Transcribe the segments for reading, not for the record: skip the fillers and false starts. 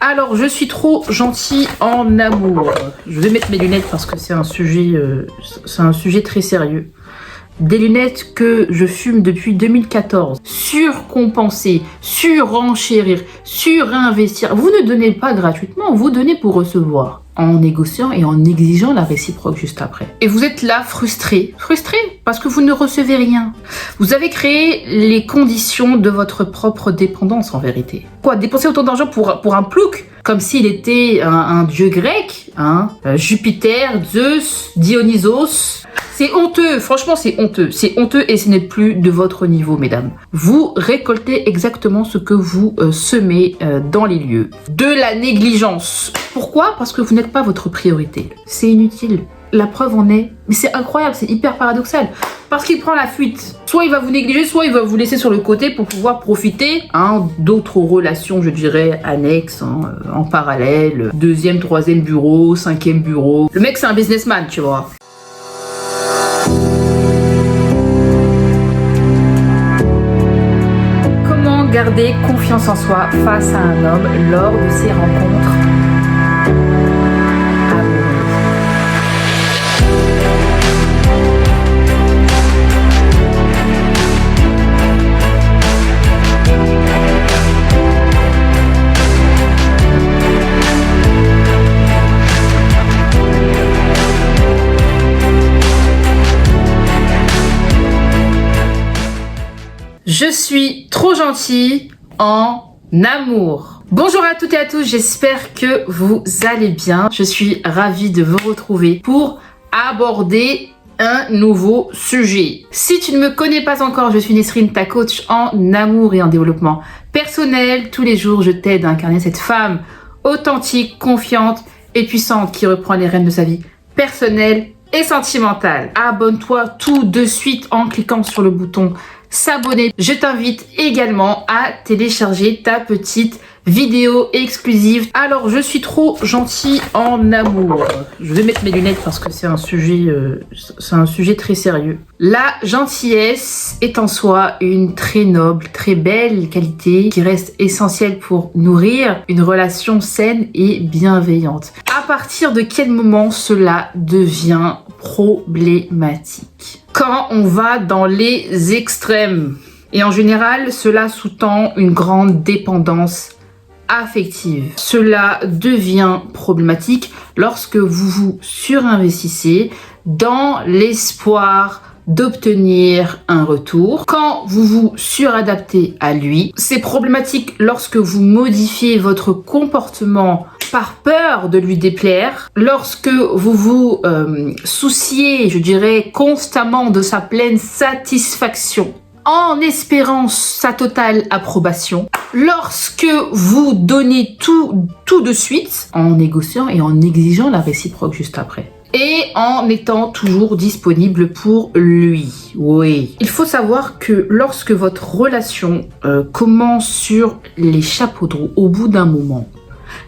Alors, je suis trop gentil en amour. Je vais mettre mes lunettes parce que c'est un sujet très sérieux. Des lunettes que je fume depuis 2014. Surcompenser, surenchérir, surinvestir. Vous ne donnez pas gratuitement, vous donnez pour recevoir. En négociant et en exigeant la réciproque juste après. Et vous êtes là frustré parce que vous ne recevez rien. Vous avez créé les conditions de votre propre dépendance en vérité. Quoi, dépenser autant d'argent pour un plouc comme s'il était un dieu grec, hein, Jupiter, Zeus, Dionysos. C'est honteux, franchement c'est honteux et ce n'est plus de votre niveau mesdames. Vous récoltez exactement ce que vous semez dans les lieux. De la négligence. Pourquoi? Parce que vous n'êtes pas votre priorité. C'est inutile. La preuve en est, mais c'est incroyable, c'est hyper paradoxal. Parce qu'il prend la fuite. Soit il va vous négliger, soit il va vous laisser sur le côté pour pouvoir profiter d'autres relations, je dirais, annexes, en parallèle. 2e, 3e bureau, 5e bureau. Le mec c'est un businessman, tu vois. Comment garder confiance en soi face à un homme lors de ses rencontres amoureuses? Je suis trop gentille en amour. Bonjour à toutes et à tous, j'espère que vous allez bien. Je suis ravie de vous retrouver pour aborder un nouveau sujet. Si tu ne me connais pas encore, je suis Nesrine, ta coach en amour et en développement personnel. Tous les jours, je t'aide à incarner cette femme authentique, confiante et puissante qui reprend les rênes de sa vie personnelle et sentimentale. Abonne-toi tout de suite en cliquant sur le bouton s'abonner. Je t'invite également à télécharger ta petite vidéo exclusive. Alors, je suis trop gentille en amour. Je vais mettre mes lunettes parce que c'est un sujet très sérieux. La gentillesse est en soi une très noble, très belle qualité qui reste essentielle pour nourrir une relation saine et bienveillante. À partir de quel moment cela devient problématique? Quand on va dans les extrêmes. Et en général, cela sous-tend une grande dépendance affective. Cela devient problématique lorsque vous vous surinvestissez dans l'espoir d'obtenir un retour. Quand vous vous suradaptez à lui, c'est problématique lorsque vous modifiez votre comportement par peur de lui déplaire, lorsque vous vous souciez, je dirais, constamment de sa pleine satisfaction, en espérant sa totale approbation, lorsque vous donnez tout de suite, en négociant et en exigeant la réciproque juste après. Et en étant toujours disponible pour lui. Oui. Il faut savoir que lorsque votre relation commence sur les chapeaux de roue, au bout d'un moment,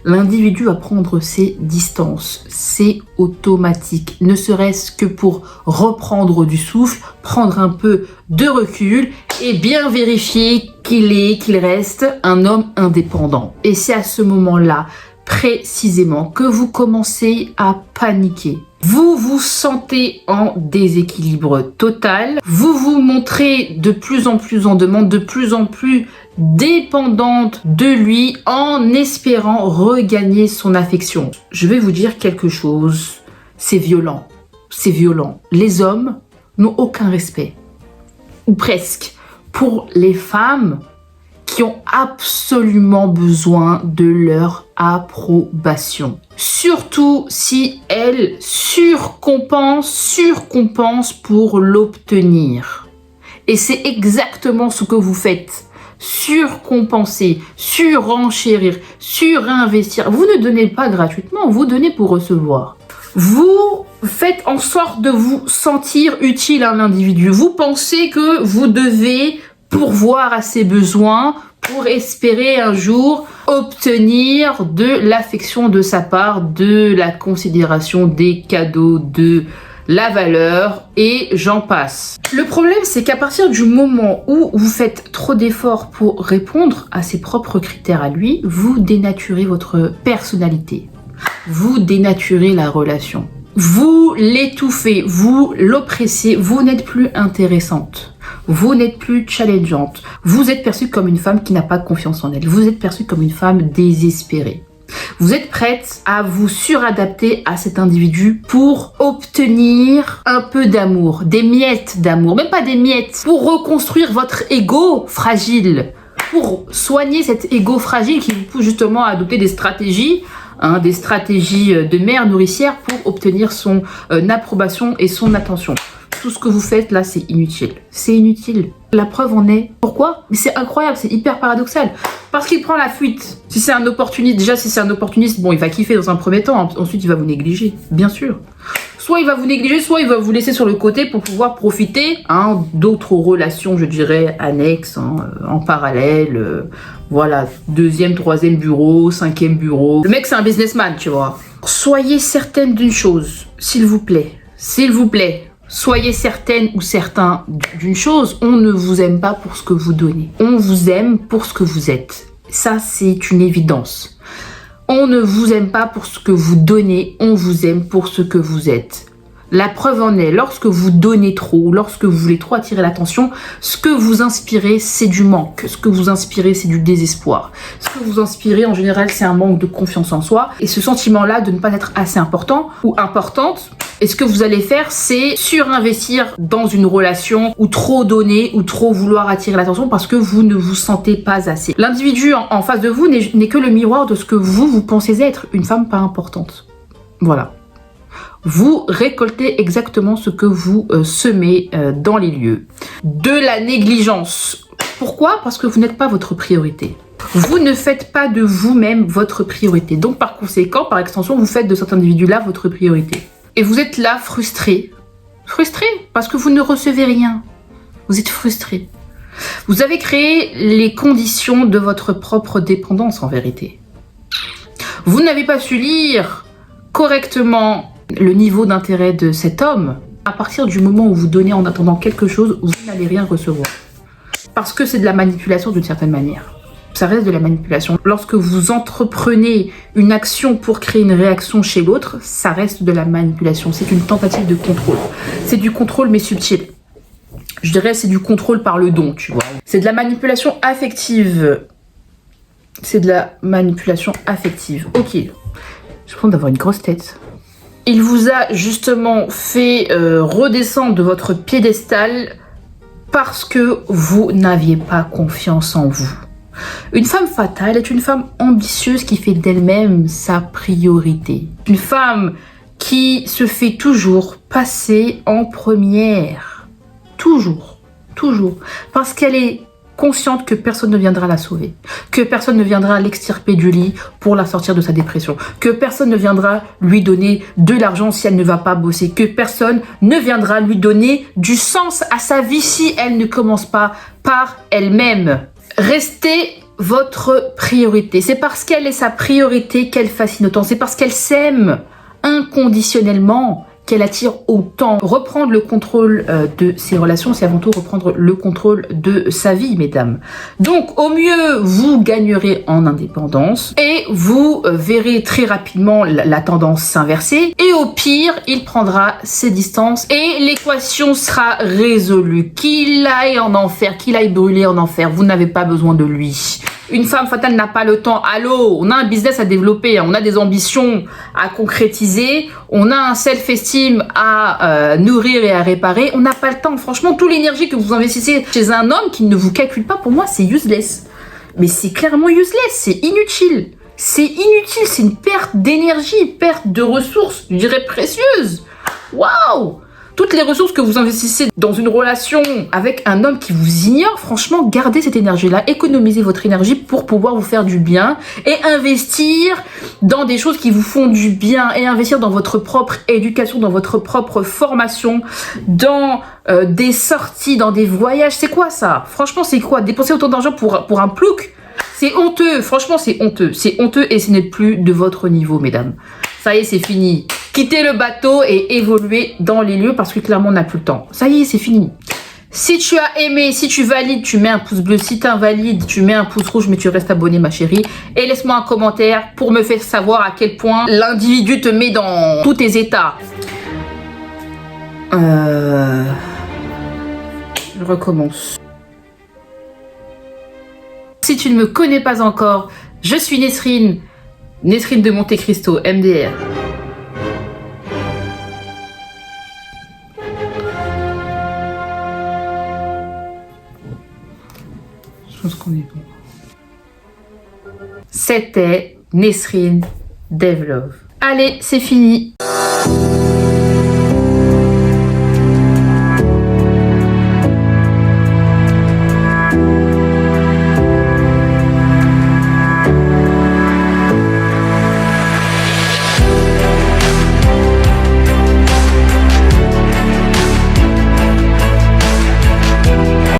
l'individu va prendre ses distances. C'est automatique. Ne serait-ce que pour reprendre du souffle, prendre un peu de recul et bien vérifier qu'il reste un homme indépendant. Et c'est à ce moment-là, précisément, que vous commencez à paniquer. Vous vous sentez en déséquilibre total. Vous vous montrez de plus en plus en demande, de plus en plus dépendante de lui en espérant regagner son affection. Je vais vous dire quelque chose, c'est violent. C'est violent. Les hommes n'ont aucun respect, ou presque, pour les femmes qui ont absolument besoin de leur approbation. Surtout si elles surcompensent pour l'obtenir. Et c'est exactement ce que vous faites. Surcompenser, surenchérir, surinvestir. Vous ne donnez pas gratuitement, vous donnez pour recevoir. Vous faites en sorte de vous sentir utile à l'individu. Vous pensez que vous devez pourvoir à ses besoins pour espérer un jour obtenir de l'affection de sa part, de la considération, des cadeaux, de la valeur et j'en passe. Le problème, c'est qu'à partir du moment où vous faites trop d'efforts pour répondre à ses propres critères à lui, vous dénaturez votre personnalité. Vous dénaturez la relation. Vous l'étouffez, vous l'oppressez, vous n'êtes plus intéressante. Vous n'êtes plus challengeante. Vous êtes perçue comme une femme qui n'a pas confiance en elle. Vous êtes perçue comme une femme désespérée. Vous êtes prête à vous suradapter à cet individu pour obtenir un peu d'amour, des miettes d'amour, même pas des miettes, pour reconstruire votre ego fragile, pour soigner cet ego fragile qui vous pousse justement à adopter des stratégies de mère nourricière pour obtenir son approbation et son attention. Tout ce que vous faites là, c'est inutile. C'est inutile. La preuve en est. Pourquoi? Mais c'est incroyable, c'est hyper paradoxal. Parce qu'il prend la fuite. Si c'est un opportuniste, déjà si c'est un opportuniste, bon, il va kiffer dans un premier temps, ensuite il va vous négliger, bien sûr. Soit il va vous négliger, soit il va vous laisser sur le côté pour pouvoir profiter d'autres relations, je dirais, annexes, en parallèle. Voilà, 2e, 3e bureau, 5e bureau. Le mec, c'est un businessman, tu vois. Soyez certaine d'une chose, s'il vous plaît. S'il vous plaît. Soyez certaine ou certain d'une chose, on ne vous aime pas pour ce que vous donnez. On vous aime pour ce que vous êtes. Ça, c'est une évidence. On ne vous aime pas pour ce que vous donnez, on vous aime pour ce que vous êtes. La preuve en est, lorsque vous donnez trop, lorsque vous voulez trop attirer l'attention, ce que vous inspirez, c'est du manque. Ce que vous inspirez, c'est du désespoir. Ce que vous inspirez, en général, c'est un manque de confiance en soi. Et ce sentiment-là de ne pas être assez important ou importante. Et ce que vous allez faire, c'est surinvestir dans une relation ou trop donner ou trop vouloir attirer l'attention parce que vous ne vous sentez pas assez. L'individu en face de vous n'est que le miroir de ce que vous pensez être, une femme pas importante. Voilà. Vous récoltez exactement ce que vous semez dans les lieux. De la négligence. Pourquoi? Parce que vous n'êtes pas votre priorité. Vous ne faites pas de vous-même votre priorité. Donc par conséquent, par extension, vous faites de cet individu-là votre priorité. Et vous êtes là frustré. Frustré parce que vous ne recevez rien. Vous êtes frustré. Vous avez créé les conditions de votre propre dépendance en vérité. Vous n'avez pas su lire correctement le niveau d'intérêt de cet homme. À partir du moment où vous donnez en attendant quelque chose, vous n'allez rien recevoir. Parce que c'est de la manipulation d'une certaine manière. Ça reste de la manipulation. Lorsque vous entreprenez une action pour créer une réaction chez l'autre, ça reste de la manipulation. C'est une tentative de contrôle. C'est du contrôle mais subtil. Je dirais c'est du contrôle par le don, tu vois. C'est de la manipulation affective. C'est de la manipulation affective. Ok. Je pense d'avoir une grosse tête. Il vous a justement fait redescendre de votre piédestal parce que vous n'aviez pas confiance en vous. Une femme fatale est une femme ambitieuse qui fait d'elle-même sa priorité. Une femme qui se fait toujours passer en première. Toujours, toujours. Parce qu'elle est consciente que personne ne viendra la sauver, que personne ne viendra l'extirper du lit pour la sortir de sa dépression, que personne ne viendra lui donner de l'argent si elle ne va pas bosser, que personne ne viendra lui donner du sens à sa vie si elle ne commence pas par elle-même. Restez votre priorité. C'est parce qu'elle est sa priorité qu'elle fascine autant. C'est parce qu'elle s'aime inconditionnellement qu'elle attire autant. Reprendre le contrôle de ses relations, c'est avant tout reprendre le contrôle de sa vie, mesdames. Donc, au mieux, vous gagnerez en indépendance et vous verrez très rapidement la tendance s'inverser. Et au pire, il prendra ses distances et l'équation sera résolue. Qu'il aille en enfer, qu'il aille brûler en enfer, vous n'avez pas besoin de lui. Une femme fatale n'a pas le temps. Allô, on a un business à développer, on a des ambitions à concrétiser, on a un self-esteem à nourrir et à réparer. On n'a pas le temps. Franchement, toute l'énergie que vous investissez chez un homme qui ne vous calcule pas, pour moi, c'est useless. Mais c'est clairement useless, c'est inutile. C'est inutile, c'est une perte d'énergie, perte de ressources, je dirais précieuses. Waouh! Toutes les ressources que vous investissez dans une relation avec un homme qui vous ignore, franchement, gardez cette énergie-là, économisez votre énergie pour pouvoir vous faire du bien et investir dans des choses qui vous font du bien et investir dans votre propre éducation, dans votre propre formation, dans des sorties, dans des voyages. C'est quoi ça? Franchement, c'est quoi? Dépenser autant d'argent pour un plouc? C'est honteux, franchement, c'est honteux. C'est honteux et ce n'est plus de votre niveau, mesdames. Ça y est, c'est fini. quitter le bateau et évoluer dans les lieux parce que clairement on n'a plus le temps. Ça y est, c'est fini. Si tu as aimé, si tu valides, tu mets un pouce bleu. Si tu invalides, tu mets un pouce rouge, mais tu restes abonné, ma chérie. Et laisse-moi un commentaire pour me faire savoir à quel point l'individu te met dans tous tes états. Je recommence. Si tu ne me connais pas encore, je suis Nesrine. Nesrine de Monte Cristo, MDR. Je pense qu'on est bon. C'était Nesrine Devlove. Allez, c'est fini.